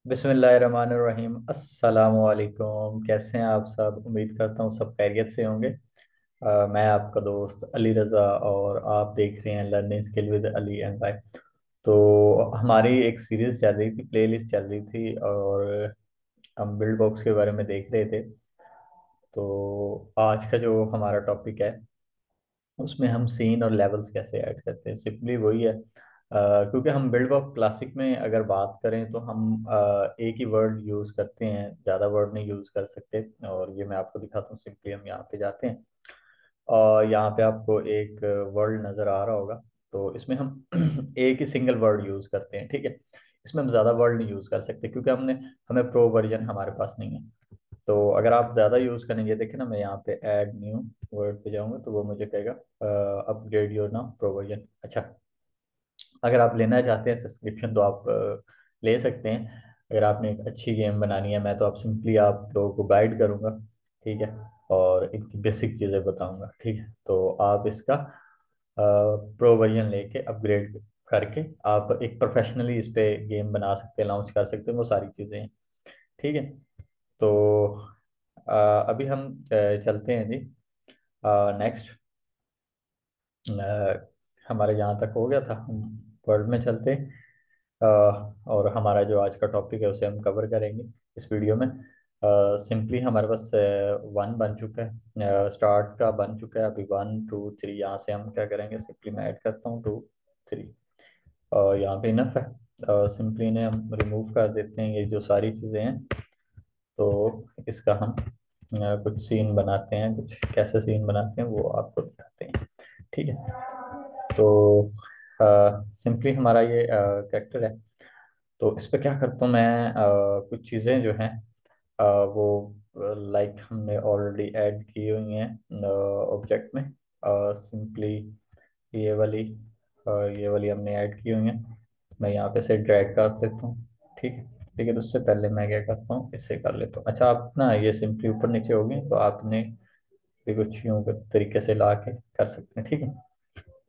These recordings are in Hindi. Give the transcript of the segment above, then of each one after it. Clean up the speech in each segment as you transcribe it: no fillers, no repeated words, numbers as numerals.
बिस्मिल्लाहिर्रहमानिर्रहीम। अस्सलाम वालेकुम। कैसे हैं आप सब? उम्मीद करता हूँ सब खैरियत से होंगे। मैं आपका दोस्त अली रज़ा और आप देख रहे हैं learning skill with Ali and भाई। तो हमारी एक सीरीज चल रही थी, प्लेलिस्ट चल रही थी, और हम बिल्ड बॉक्स के बारे में देख रहे थे। तो आज का जो हमारा टॉपिक है उसमें हम सीन और लेवल्स कैसे ऐड करते हैं, सिंपली वही है। क्योंकि हम बिल्ड ऑफ क्लासिक में अगर बात करें तो हम एक ही वर्ड यूज़ करते हैं, ज़्यादा वर्ड नहीं यूज़ कर सकते। और ये मैं आपको दिखाता हूँ। सिंपली हम यहाँ पे जाते हैं और यहाँ पे आपको एक वर्ड नज़र आ रहा होगा। तो इसमें हम एक ही सिंगल वर्ड यूज़ करते हैं, ठीक है। इसमें हम ज़्यादा वर्ड नहीं यूज़ कर सकते क्योंकि हमें प्रो वर्जन हमारे पास नहीं है। तो अगर आप ज़्यादा यूज़ करेंगे, देखिए ना, मैं यहाँ पे ऐड न्यू वर्ड पे जाऊँगा तो वो मुझे कहेगा अपग्रेड योर नाउ प्रोविजन। अच्छा, अगर आप लेना चाहते हैं सब्सक्रिप्शन तो आप ले सकते हैं। अगर आपने एक अच्छी गेम बनानी है, मैं तो आप सिंपली आप लोगों को गाइड करूँगा, ठीक है, और इनकी बेसिक चीज़ें बताऊँगा, ठीक है। तो आप इसका प्रो वर्जन लेके अपग्रेड करके आप एक प्रोफेशनली इस पे गेम बना सकते हैं, लॉन्च कर सकते हैं, वो सारी चीज़ें हैं, ठीक है। तो अभी हम चलते हैं जी नेक्स्ट। हमारे यहाँ तक हो गया था, हम वर्ड में चलते हैं। और हमारा जो आज का टॉपिक है उसे हम कवर करेंगे इस वीडियो में। सिंपली हमारे पास वन बन चुका है, स्टार्ट का बन चुका है। अभी 1 2 3 यहाँ से हम क्या करेंगे, सिंपली मैं ऐड करता हूँ 2 3। यहाँ पे इनफ है। सिंपली इन्हें हम रिमूव कर देते हैं, ये जो सारी चीज़ें हैं। तो इसका हम कुछ सीन बनाते हैं, कुछ कैसे सीन बनाते हैं वो आपको बताते हैं, ठीक है। तो सिंपली हमारा ये कैरेक्टर है। तो इस पे क्या करता हूँ मैं, कुछ चीज़ें जो हैं वो लाइक हमने ऑलरेडी ऐड की हुई हैं ऑब्जेक्ट में। सिंपली ये वाली ये वाली हमने ऐड की हुई है। मैं यहाँ पे से ड्रैग कर देता हूँ, ठीक है। लेकिन उससे पहले मैं क्या करता हूँ, इससे कर लेता हूँ। अच्छा, आप ना ये सिंपली ऊपर नीचे होगी तो आपने भी कुछ यूँ के तरीके से ला के कर सकते हैं, ठीक है।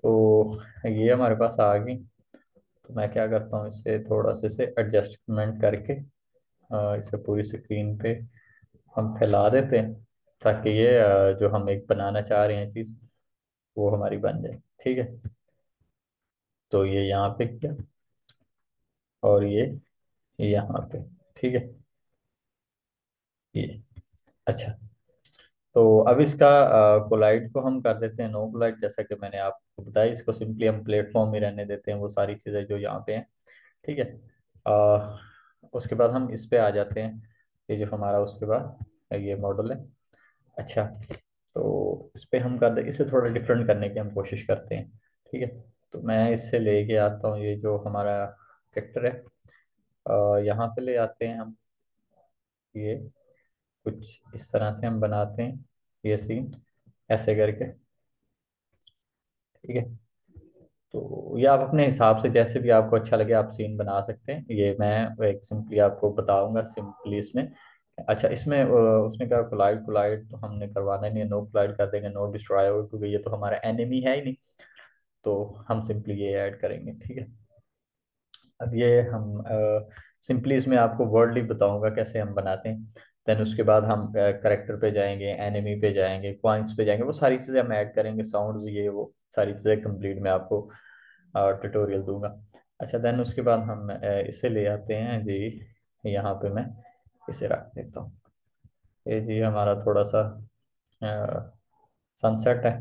तो ये हमारे पास आ गई। तो मैं क्या करता हूँ, इससे थोड़ा सा इसे एडजस्टमेंट करके इसे पूरी स्क्रीन पे हम फैला देते हैं, ताकि ये जो हम एक बनाना चाह रहे हैं चीज़ वो हमारी बन जाए, ठीक है। तो ये यहाँ पे किया और ये यहाँ पे, ठीक है, ये। अच्छा, तो अब इसका कोलाइड को हम कर देते हैं नो कोलाइड, जैसा कि मैंने आपको बताया। इसको सिंपली हम प्लेटफॉर्म ही रहने देते हैं, वो सारी चीज़ें जो यहाँ पे हैं, ठीक है। अ, उसके बाद हम इस पे आ जाते हैं। ये जो हमारा उसके बाद ये मॉडल है। अच्छा, तो इस पे हम कर दे, इसे थोड़ा डिफरेंट करने की हम कोशिश करते हैं, ठीक है। तो मैं इससे लेके आता हूँ ये जो हमारा कैरेक्टर है, यहाँ पे ले आते हैं हम। ये कुछ इस तरह से हम बनाते हैं ये सीन, ऐसे करके, ठीक है। तो ये आप अपने हिसाब से जैसे भी आपको अच्छा लगे आप सीन बना सकते हैं। ये मैं एक सिंपली आपको बताऊंगा सिंपली इसमें। अच्छा, इसमें उसने कहा कोलाइड, कोलाइड तो हमने करवाना ही नहीं है, नो कोलाइड कर देंगे, नो डिस्ट्रॉय होगा, क्योंकि ये तो हमारा एनिमी है ही नहीं। तो हम सिंपली ये ऐड करेंगे, ठीक है। अब ये हम सिंपली इसमें आपको वर्डली बताऊंगा कैसे हम बनाते हैं। देन उसके बाद हम करेक्टर पे जाएंगे, एनिमी पे जाएंगे, पॉइंट्स पे जाएंगे, वो सारी चीज़ें हम ऐड करेंगे, साउंड ये वो सारी चीज़ें कंप्लीट मैं आपको ट्यूटोरियल दूंगा। अच्छा, देन उसके बाद हम इसे ले आते हैं जी। यहाँ पे मैं इसे रख देता हूँ। ये जी हमारा थोड़ा सा सनसेट है,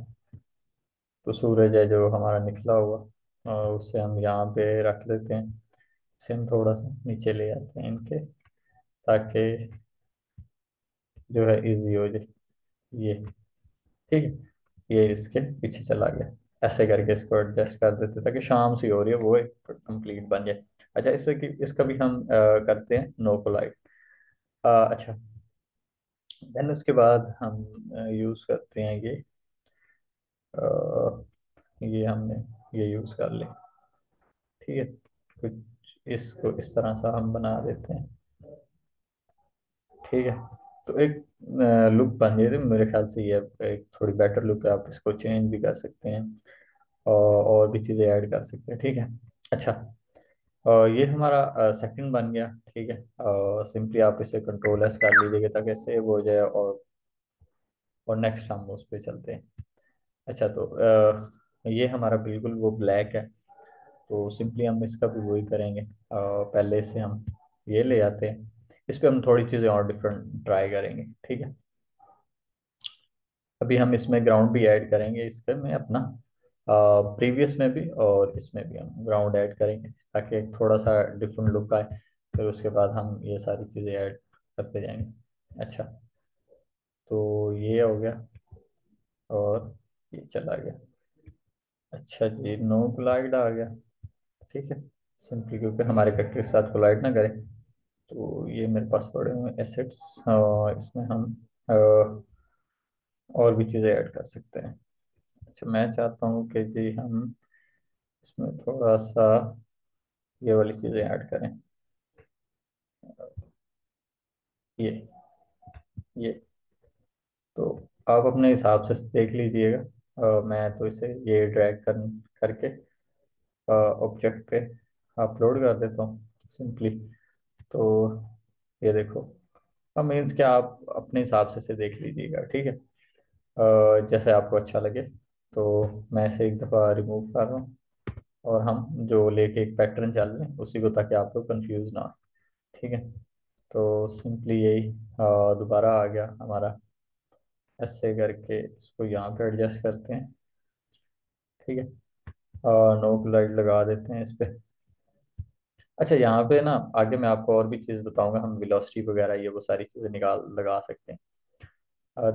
तो सूरज है जो हमारा निकला हुआ, और उसे हम यहाँ पे रख देते हैं। इसे हम थोड़ा सा नीचे ले आते हैं इनके, ताकि जो है इजी हो जाए ये, ठीक है। ये इसके पीछे चला गया, ऐसे करके इसको एडजस्ट कर देते हैं, ताकि शाम सी हो रही है वो एक कंप्लीट बन जाए। अच्छा, इससे कि इसका भी हम करते हैं नो कोलाइट। अच्छा, देन उसके बाद हम यूज़ करते हैं ये हमने ये यूज़ कर ले, ठीक है। कुछ इसको इस तरह सा हम बना देते हैं, ठीक है। तो एक लुक बन गई थी मेरे ख्याल से, ये एक थोड़ी बेटर लुक है। आप इसको चेंज भी कर सकते हैं और भी चीज़ें ऐड कर सकते हैं, ठीक है। अच्छा, ये हमारा सेकंड बन गया, ठीक है। सिंपली आप इसे कंट्रोल एस कर लीजिएगा ताकि सेव हो जाए, और नेक्स्ट हम उस पर चलते हैं। अच्छा, तो ये हमारा बिल्कुल वो ब्लैक है, तो सिंपली हम इसका भी वही करेंगे। पहले से हम ये ले आते हैं, इस पे हम थोड़ी चीज़ें और डिफरेंट ट्राई करेंगे, ठीक है। अभी हम इसमें ग्राउंड भी ऐड करेंगे, इस पे मैं अपना प्रीवियस में भी और इसमें भी हम ग्राउंड ऐड करेंगे ताकि एक थोड़ा सा डिफरेंट लुक आए। फिर उसके बाद हम ये सारी चीज़ें ऐड करते जाएंगे। अच्छा, तो ये हो गया, और ये चला गया। अच्छा जी, नो कोलाइड आ गया, ठीक है। सिंपली क्योंकि हमारे कैरेक्टर के साथ कोलाइड ना करे, तो ये मेरे पास पड़े हुए एसेट्स, इसमें हम अ, और भी चीज़ें ऐड कर सकते हैं। अच्छा, मैं चाहता हूँ कि जी हम इसमें थोड़ा सा ये वाली चीज़ें ऐड करें। ये ये, तो आप अपने हिसाब से देख लीजिएगा। मैं तो इसे ये ड्रैग करके ऑब्जेक्ट पे अपलोड कर देता हूँ सिंपली। तो ये देखो, अब मीन्स कि आप अपने हिसाब से इसे देख लीजिएगा, ठीक है। जैसे आपको अच्छा लगे। तो मैं इसे एक दफ़ा रिमूव कर रहा हूँ, और हम जो लेके एक पैटर्न चल रहे हैं उसी को, ताकि आप लोग कंफ्यूज ना हो, ठीक है। तो सिंपली यही दोबारा आ गया हमारा, ऐसे करके इसको यहाँ पे एडजस्ट करते हैं, ठीक है। नो लाइट लगा देते हैं इस पे। अच्छा, यहाँ पे ना आगे मैं आपको और भी चीज़ बताऊंगा, हम वेलोसिटी वगैरह ये वो सारी चीज़ें निकाल लगा सकते हैं।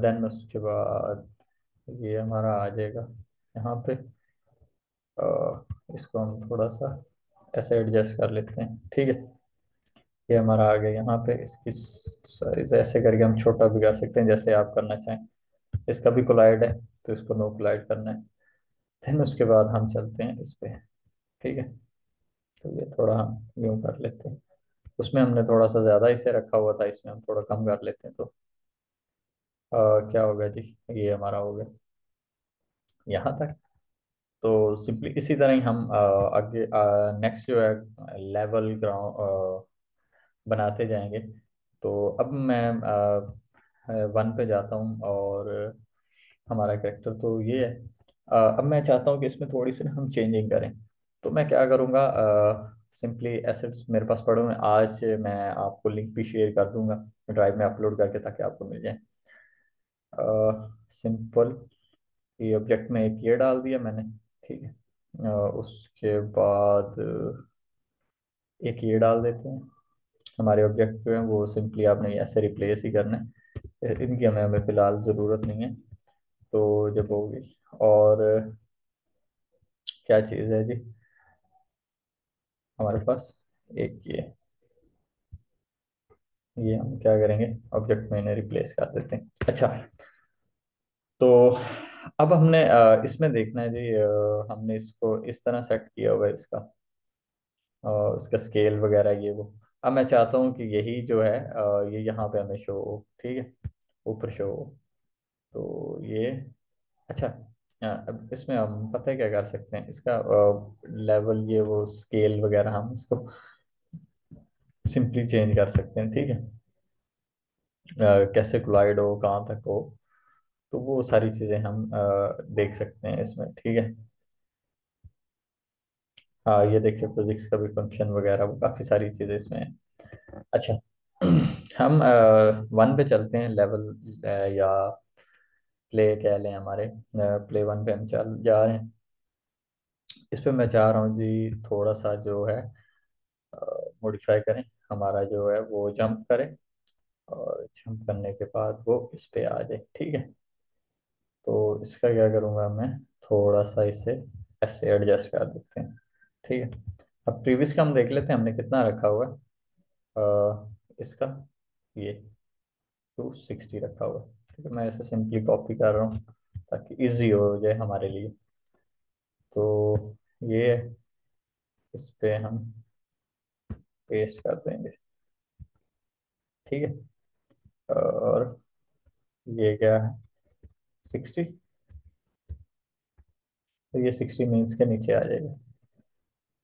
देन उसके बाद ये हमारा आ जाएगा यहाँ पे। इसको हम थोड़ा सा ऐसे एडजस्ट कर लेते हैं, ठीक है। ये हमारा आ गया यहाँ पे, इसकी साइज ऐसे करके हम छोटा भी कर सकते हैं जैसे आप करना चाहें। इसका भी कोलाइड है, तो इसको नो कोलाइड करना है। फिर उसके बाद हम चलते हैं इस पे, ठीक है। तो ये थोड़ा हम यूं कर लेते हैं, उसमें हमने थोड़ा सा ज़्यादा इसे रखा हुआ था, इसमें हम थोड़ा कम कर लेते हैं। तो क्या होगा जी, ये हमारा हो गया यहाँ तक। तो सिंपली इसी तरह ही हम आगे नेक्स्ट जो है लेवल ग्राउंड बनाते जाएंगे। तो अब मैं वन पे जाता हूँ, और हमारा कैरेक्टर तो ये है। अब मैं चाहता हूँ कि इसमें थोड़ी सी ना हम चेंजिंग करें। तो मैं क्या करूँगा, सिंपली एसेट्स मेरे पास पड़े हुए हैं, आज मैं आपको लिंक भी शेयर कर दूंगा ड्राइव में अपलोड करके, ताकि आपको मिल जाए। सिंपल, ये ऑब्जेक्ट में एक ये डाल दिया मैंने, ठीक है। उसके बाद एक ये डाल देते हैं। हमारे ऑब्जेक्ट जो है वो सिंपली आपने ऐसे रिप्लेस ही करना है, इनकी हमें हमें फिलहाल ज़रूरत नहीं है। तो जब होगी, और क्या चीज़ है जी हमारे पास, एक ये हम क्या करेंगे, ऑब्जेक्ट में इन्हें रिप्लेस कर देते हैं। अच्छा, तो अब हमने इसमें देखना है जी, हमने इसको इस तरह सेट किया हुआ है, इसका उसका स्केल वगैरह ये वो। अब मैं चाहता हूँ कि यही जो है ये यहाँ पे हमें शो हो, ठीक है, ऊपर शो हो। तो ये, अच्छा, अब इसमें हम पता है क्या कर सकते हैं, इसका लेवल ये वो स्केल वगैरह हम इसको सिंपली चेंज कर सकते हैं, ठीक है। कैसे क्लाइड हो, कहाँ तक हो, तो वो सारी चीज़ें हम देख सकते हैं इसमें, ठीक है। हाँ, ये देखिए फिजिक्स का भी फंक्शन वगैरह, वो काफ़ी सारी चीज़ें इसमें हैं। अच्छा, हम वन पे चलते हैं, लेवल या प्ले कह लें, हमारे प्ले वन पे हम चल जा रहे हैं। इस पे मैं चाह रहा हूँ जी थोड़ा सा जो है मॉडिफाई करें, हमारा जो है वो जंप करे, और जंप करने के बाद वो इस पे आ जाए, ठीक है। तो इसका क्या करूँगा मैं, थोड़ा सा इसे ऐसे एडजस्ट कर देते हैं, ठीक है। अब प्रीवियस का हम देख लेते हैं हमने कितना रखा हुआ है। इसका ये 260 रखा हुआ है, ठीक है। मैं इसे सिंपली कॉपी कर रहा हूँ ताकि इजी हो जाए हमारे लिए। तो ये इस पे हम पेस्ट कर देंगे, ठीक है। और ये क्या है, 60, तो ये 60 मीन्स के नीचे आ जाएगा।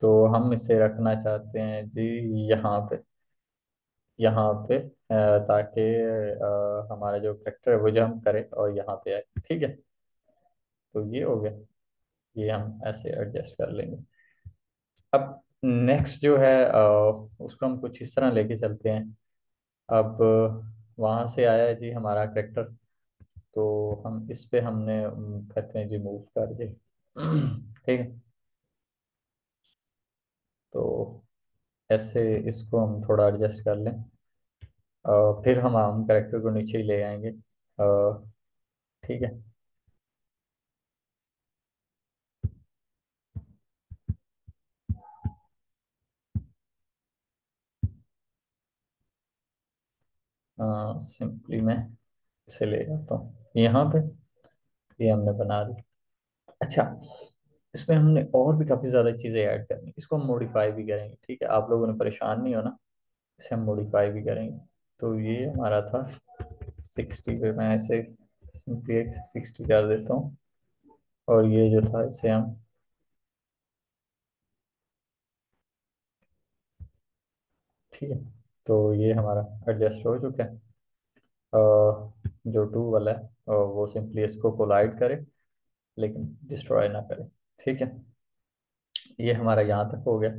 तो हम इसे रखना चाहते हैं जी यहाँ पे, यहाँ पे ताकि हमारा जो करेक्टर है वो जंप करे और यहाँ पे आए। ठीक है, तो ये हो गया। ये हम ऐसे एडजस्ट कर लेंगे। अब नेक्स्ट जो है उसको हम कुछ इस तरह लेके चलते हैं। अब वहां से आया है जी हमारा करेक्टर, तो हम इस पे हमने कहते हैं जी मूव कर दे। ठीक है, तो ऐसे इसको हम थोड़ा एडजस्ट कर लें। फिर हम करेक्टर को नीचे ही ले आएंगे। ठीक है। सिंपली मैं इसे ले जाता हूँ यहाँ पे। ये हमने बना दी। अच्छा, इसमें हमने और भी काफ़ी ज़्यादा चीज़ें ऐड करनी, इसको हम मॉडिफाई भी करेंगे। ठीक है, आप लोगों ने परेशान नहीं होना, इसे हम मॉडिफाई भी करेंगे। तो ये हमारा था 60 पे, मैं ऐसे सिंपली एक 60 कर देता हूँ। और ये जो था इसे हम, ठीक है, तो ये हमारा एडजस्ट हो चुका है। अ, जो टू वाला है वो सिंपली इसको कोलाइड करे लेकिन डिस्ट्रॉय ना करे। ठीक है, ये हमारा यहाँ तक हो गया।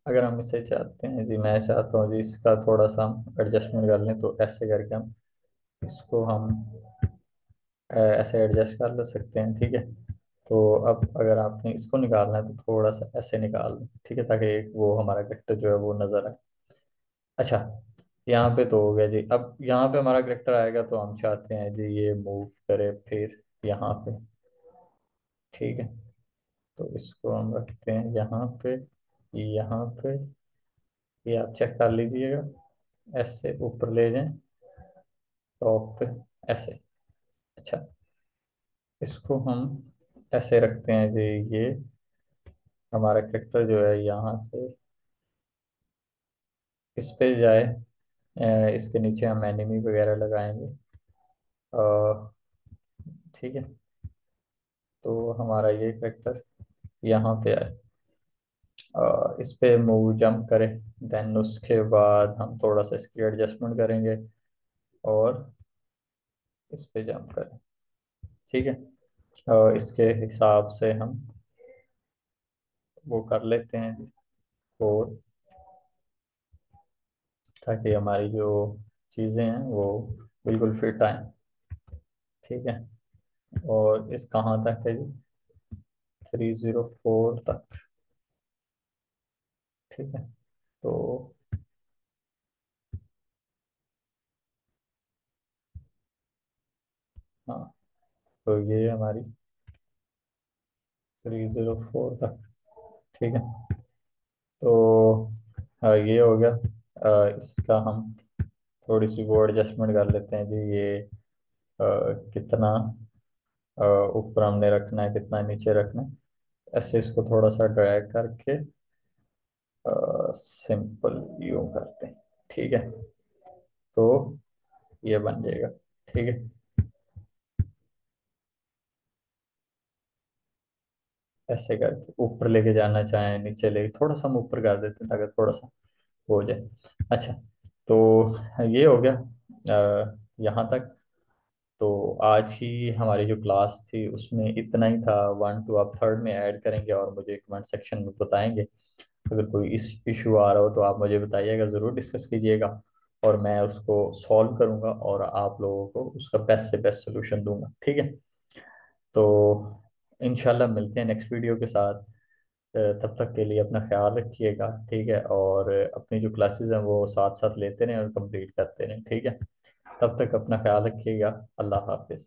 अगर हम इसे चाहते हैं जी, मैं चाहता हूँ जी इसका थोड़ा सा हम एडजस्टमेंट कर लें, तो ऐसे करके हम इसको हम ऐसे एडजस्ट कर ले सकते हैं। ठीक है, तो अब अगर आपने इसको निकालना है तो थोड़ा सा ऐसे निकाल लें। ठीक है, ताकि एक वो हमारा करेक्टर जो है वो नजर आए। अच्छा, यहाँ पे तो हो गया जी। अब यहाँ पे हमारा करेक्टर आएगा तो हम चाहते हैं जी ये मूव करे फिर यहाँ पे। ठीक है, तो इसको हम रखते हैं यहाँ पे, यहाँ पे। ये आप चेक कर लीजिएगा, ऐसे ऊपर ले जाएं टॉप पे, ऐसे। अच्छा, इसको हम ऐसे रखते हैं जी। ये हमारा करेक्टर जो है यहाँ से इस पे जाए। इसके नीचे हम एनिमी वगैरह लगाएंगे। ठीक है, तो हमारा ये करेक्टर यहाँ पे आए, इस पे मूव जंप करें। देन उसके बाद हम थोड़ा सा इसकी एडजस्टमेंट करेंगे और इस पे जंप करें। ठीक है, इसके हिसाब से हम वो कर लेते हैं और, ताकि हमारी जो चीज़ें हैं वो बिल्कुल फिट आए। ठीक है, और इस कहाँ तक है जी, 304 तक। ठीक है, तो हाँ, तो ये हमारी 304 तक। ठीक है, तो हाँ ये हो गया। इसका हम थोड़ी सी वो एडजस्टमेंट कर लेते हैं जी। ये कितना ऊपर हमने रखना है, कितना नीचे रखना है, ऐसे इसको थोड़ा सा ड्रैग करके सिंपल यूं करते हैं। ठीक है, तो ये बन जाएगा। ठीक है, ऐसे करके ऊपर लेके जाना चाहें नीचे लेके, थोड़ा सा हम ऊपर कर देते हैं ताकि थोड़ा सा हो जाए। अच्छा, तो ये हो गया यहाँ तक। तो आज ही हमारी जो क्लास थी उसमें इतना ही था। 1 2 आप थर्ड में ऐड करेंगे और मुझे कमेंट सेक्शन में बताएंगे। अगर कोई इस इशू आ रहा हो तो आप मुझे बताइएगा, ज़रूर डिस्कस कीजिएगा और मैं उसको सॉल्व करूंगा और आप लोगों को उसका बेस्ट से बेस्ट सोल्यूशन दूंगा। ठीक है, तो इंशाल्लाह मिलते हैं नेक्स्ट वीडियो के साथ। तब तक के लिए अपना ख्याल रखिएगा। ठीक है, और अपनी जो क्लासेस हैं वो साथ साथ लेते रहें और कंप्लीट करते रहें। ठीक है, तब तक अपना ख्याल रखिएगा। अल्लाह हाफिज़।